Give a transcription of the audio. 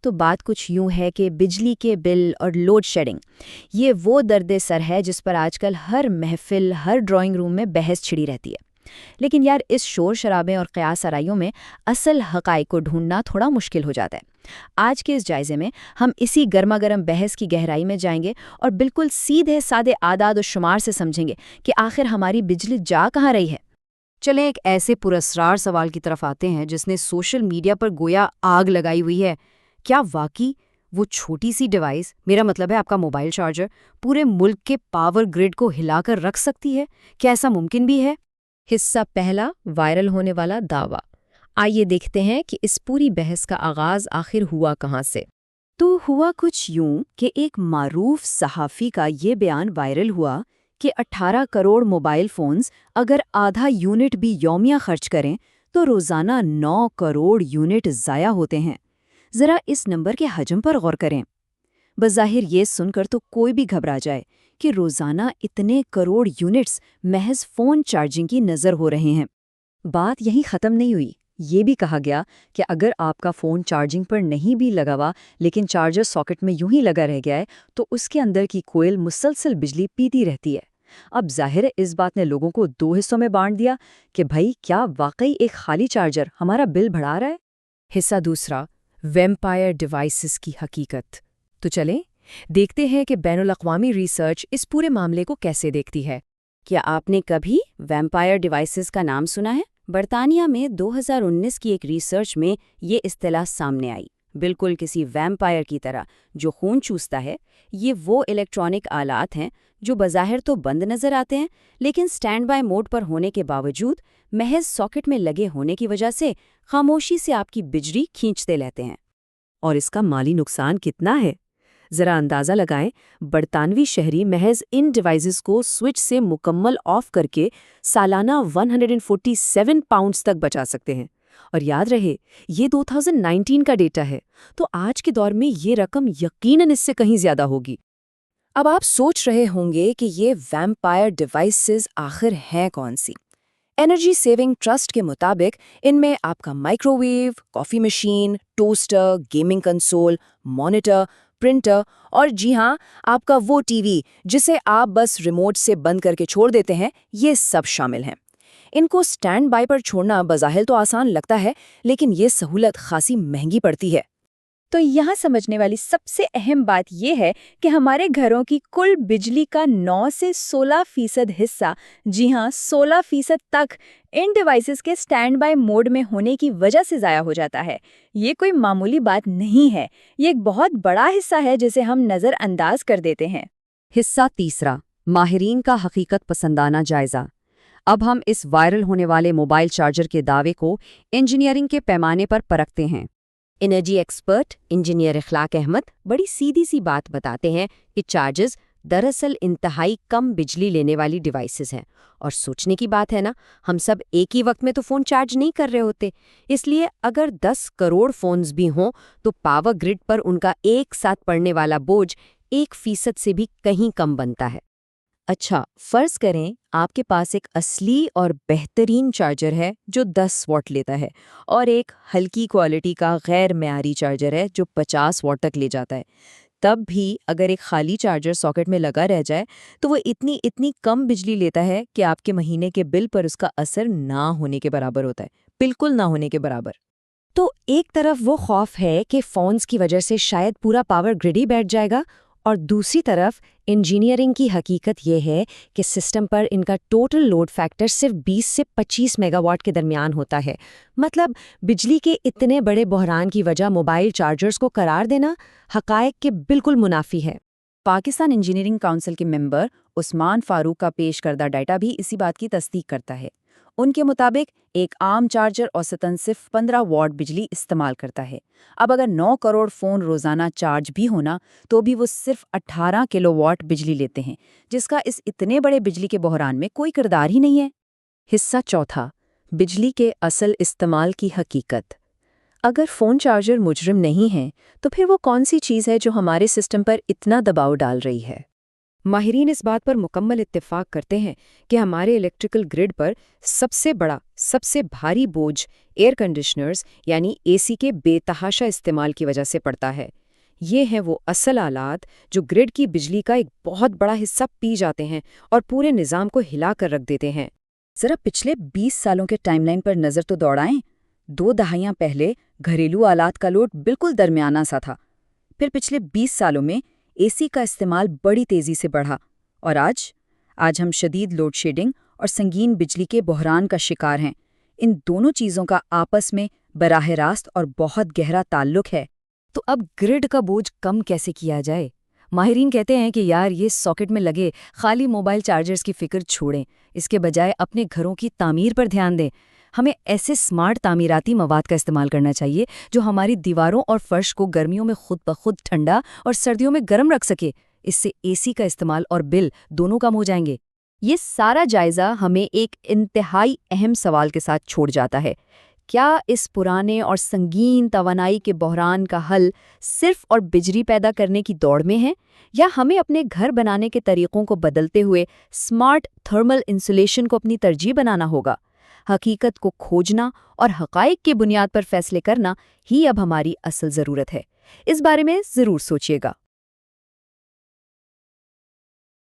تو بات کچھ یوں ہے کہ بجلی کے بل اور لوڈ شیڈنگ یہ وہ درد سر ہے جس پر آج کل ہر محفل، ہر ڈرائنگ روم میں بحث چھڑی رہتی ہے۔ لیکن یار اس شور شرابے اور قیاس آرائیوں میں اصل حقائق کو ڈھونڈنا تھوڑا مشکل ہو جاتا ہے۔ آج کے اس جائزے میں ہم اسی گرما گرم بحث کی گہرائی میں جائیں گے اور بالکل سیدھے سادے اعداد و شمار سے سمجھیں گے کہ آخر ہماری بجلی جا کہاں رہی ہے۔ چلیں ایک ایسے پراسرار سوال کی طرف آتے ہیں جس نے سوشل میڈیا پر گویا آگ لگائی ہوئی ہے۔ کیا واقعی وہ چھوٹی سی ڈیوائس، میرا مطلب ہے آپ کا موبائل چارجر، پورے ملک کے پاور گریڈ کو ہلا کر رکھ سکتی ہے؟ کیا ایسا ممکن بھی ہے؟ حصہ پہلا، وائرل ہونے والا دعویٰ۔ آئیے دیکھتے ہیں کہ اس پوری بحث کا آغاز آخر ہوا کہاں سے۔ تو ہوا کچھ یوں کہ ایک معروف صحافی کا یہ بیان وائرل ہوا کہ 18 کروڑ موبائل فونز اگر آدھا یونٹ بھی یومیہ خرچ کریں تو روزانہ 9 کروڑ یونٹ ضائع ہوتے ہیں۔ ذرا اس نمبر کے حجم پر غور کریں۔ بظاہر یہ سن کر تو کوئی بھی گھبرا جائے کہ روزانہ اتنے کروڑ یونٹس محض فون چارجنگ کی نظر ہو رہے ہیں۔ بات یہیں ختم نہیں ہوئی۔ یہ بھی کہا گیا کہ اگر آپ کا فون چارجنگ پر نہیں بھی لگا ہوا لیکن چارجر ساکٹ میں یوں ہی لگا رہ گیا ہے تو اس کے اندر کی کوئل مسلسل بجلی پیتی رہتی ہے۔ اب ظاہر ہے اس بات نے لوگوں کو 2 حصوں میں بانٹ دیا کہ بھائی کیا واقعی ایک خالی چارجر ہمارا بل بڑھا رہا ہے؟ حصہ دوسرا، ویمپائر ڈیوائسز کی حقیقت۔ تو چلیں دیکھتے ہیں کہ بین الاقوامی ریسرچ اس پورے معاملے کو کیسے دیکھتی ہے۔ کیا آپ نے کبھی ویمپائر ڈیوائسز کا نام سنا ہے؟ برطانیہ میں 2019 کی ایک ریسرچ میں یہ اصطلاح سامنے آئی۔ بالکل کسی ویمپائر کی طرح جو خون چوستا ہے، یہ وہ الیکٹرانک آلات ہیں جو بظاہر تو بند نظر آتے ہیں لیکن سٹینڈ بائی موڈ پر ہونے کے باوجود محض ساکٹ میں لگے ہونے کی وجہ سے خاموشی سے آپ کی بجلی کھینچتے لیتے ہیں۔ اور اس کا مالی نقصان کتنا ہے؟ ذرا اندازہ لگائیں، برطانوی شہری محض ان ڈیوائسز کو سوئچ سے مکمل آف کر کے سالانہ 147 پاؤنڈز تک بچا سکتے ہیں۔ اور یاد رہے یہ 2019 کا ڈیٹا ہے، تو آج کے دور میں یہ رقم یقیناً اس سے کہیں زیادہ ہوگی۔ اب آپ سوچ رہے ہوں گے کہ یہ ویمپائر ڈیوائسز آخر ہیں کون سی؟ انرجی سیونگ ٹرسٹ کے مطابق ان میں آپ کا microwave, coffee machine, toaster, gaming console, monitor, printer اور جی ہاں آپ کا وہ ٹی وی جسے آپ بس ریموٹ سے بند کر کے چھوڑ دیتے ہیں، یہ سب شامل ہیں۔ ان کو سٹینڈ بائی پر چھوڑنا بظاہر تو آسان لگتا ہے لیکن یہ سہولت خاصی مہنگی پڑتی ہے۔ تو یہاں سمجھنے والی سب سے اہم بات یہ ہے کہ ہمارے گھروں کی کل بجلی کا 9 سے 16% حصہ، جی ہاں 16% تک ان ڈیوائسز کے سٹینڈ بائی موڈ میں ہونے کی وجہ سے ضائع ہو جاتا ہے۔ یہ کوئی معمولی بات نہیں ہے، یہ ایک بہت بڑا حصہ ہے جسے ہم نظر انداز کر دیتے ہیں۔ حصہ تیسرا، ماہرین کا حقیقت پسندانہ جائزہ۔ اب ہم اس وائرل ہونے والے موبائل چارجر کے دعوے کو انجینئرنگ کے پیمانے پر پرکھتے ہیں۔ انرجی ایکسپرٹ انجینئر اخلاق احمد بڑی سیدھی سی بات بتاتے ہیں کہ چارجز دراصل انتہائی کم بجلی لینے والی ڈیوائسز ہیں، اور سوچنے کی بات ہے نا، ہم سب ایک ہی وقت میں تو فون چارج نہیں کر رہے ہوتے، اس لیے اگر 10 کروڑ فونز بھی ہوں تو پاور گرڈ پر ان کا ایک ساتھ پڑنے والا بوجھ 1% سے بھی کہیں کم بنتا ہے۔ اچھا، فرض کریں آپ کے پاس ایک اصلی اور بہترین چارجر ہے جو 10 واٹ لیتا ہے اور ایک ہلکی کوالٹی کا غیر معیاری چارجر ہے جو 50 واٹ تک لے جاتا ہے۔ تب بھی اگر ایک خالی چارجر ساکٹ میں لگا رہ جائے تو وہ اتنی کم بجلی لیتا ہے کہ آپ کے مہینے کے بل پر اس کا اثر نہ ہونے کے برابر ہوتا ہے، بالکل نہ ہونے کے برابر۔ تو ایک طرف وہ خوف ہے کہ فونز کی وجہ سے شاید پورا پاور گرڈ ہی بیٹھ جائے گا، اور دوسری طرف انجینئرنگ کی حقیقت یہ ہے کہ سسٹم پر ان کا ٹوٹل لوڈ فیکٹر صرف 20 سے 25 میگا واٹ کے درمیان ہوتا ہے۔ مطلب بجلی کے اتنے بڑے بحران کی وجہ موبائل چارجرز کو قرار دینا حقائق کے بالکل منافی ہے۔ پاکستان انجینئرنگ کونسل کے ممبر عثمان فاروق کا پیش کردہ ڈیٹا بھی اسی بات کی تصدیق کرتا ہے۔ ان کے مطابق ایک عام چارجر اوسطاً صرف 15 واٹ بجلی استعمال کرتا ہے۔ اب اگر 9 کروڑ فون روزانہ چارج بھی ہونا تو بھی وہ صرف 18 کلو واٹ بجلی لیتے ہیں، جس کا اس اتنے بڑے بجلی کے بحران میں کوئی کردار ہی نہیں ہے۔ حصہ چوتھا، بجلی کے اصل استعمال کی حقیقت۔ اگر فون چارجر مجرم نہیں ہے تو پھر وہ کون سی چیز ہے جو ہمارے سسٹم پر اتنا دباؤ ڈال رہی ہے؟ ماہرین اس بات پر مکمل اتفاق کرتے ہیں کہ ہمارے الیکٹریکل گرڈ پر سب سے بڑا، سب سے بھاری بوجھ ایئر کنڈیشنرز یعنی اے سی کے بے تحاشا استعمال کی وجہ سے پڑتا ہے۔ یہ ہیں وہ اصل آلات جو گرڈ کی بجلی کا ایک بہت بڑا حصہ پی جاتے ہیں اور پورے نظام کو ہلا کر رکھ دیتے ہیں۔ ذرا پچھلے 20 سالوں کے ٹائم لائن پر نظر تو دوڑائیں۔ 2 دہائیاں پہلے گھریلو آلات کا لوڈ بالکل درمیانہ سا تھا، پھر پچھلے 20 سالوں میں اے سی کا استعمال بڑی تیزی سے بڑھا، اور آج ہم شدید لوڈ شیڈنگ اور سنگین بجلی کے بحران کا شکار ہیں۔ ان دونوں چیزوں کا آپس میں براہ راست اور بہت گہرا تعلق ہے۔ تو اب گرڈ کا بوجھ کم کیسے کیا جائے؟ ماہرین کہتے ہیں کہ یار یہ ساکٹ میں لگے خالی موبائل چارجرز کی فکر چھوڑیں، اس کے بجائے اپنے گھروں کی تعمیر پر دھیان دیں۔ ہمیں ایسے سمارٹ تعمیراتی مواد کا استعمال کرنا چاہیے جو ہماری دیواروں اور فرش کو گرمیوں میں خود بخود ٹھنڈا اور سردیوں میں گرم رکھ سکے۔ اس سے اے سی کا استعمال اور بل دونوں کم ہو جائیں گے۔ یہ سارا جائزہ ہمیں ایک انتہائی اہم سوال کے ساتھ چھوڑ جاتا ہے۔ کیا اس پرانے اور سنگین توانائی کے بحران کا حل صرف اور بجلی پیدا کرنے کی دوڑ میں ہے، یا ہمیں اپنے گھر بنانے کے طریقوں کو بدلتے ہوئے سمارٹ تھرمل انسولیشن کو اپنی ترجیح بنانا ہوگا؟ حقیقت کو کھوجنا اور حقائق کی بنیاد پر فیصلے کرنا ہی اب ہماری اصل ضرورت ہے۔ اس بارے میں ضرور سوچیے گا۔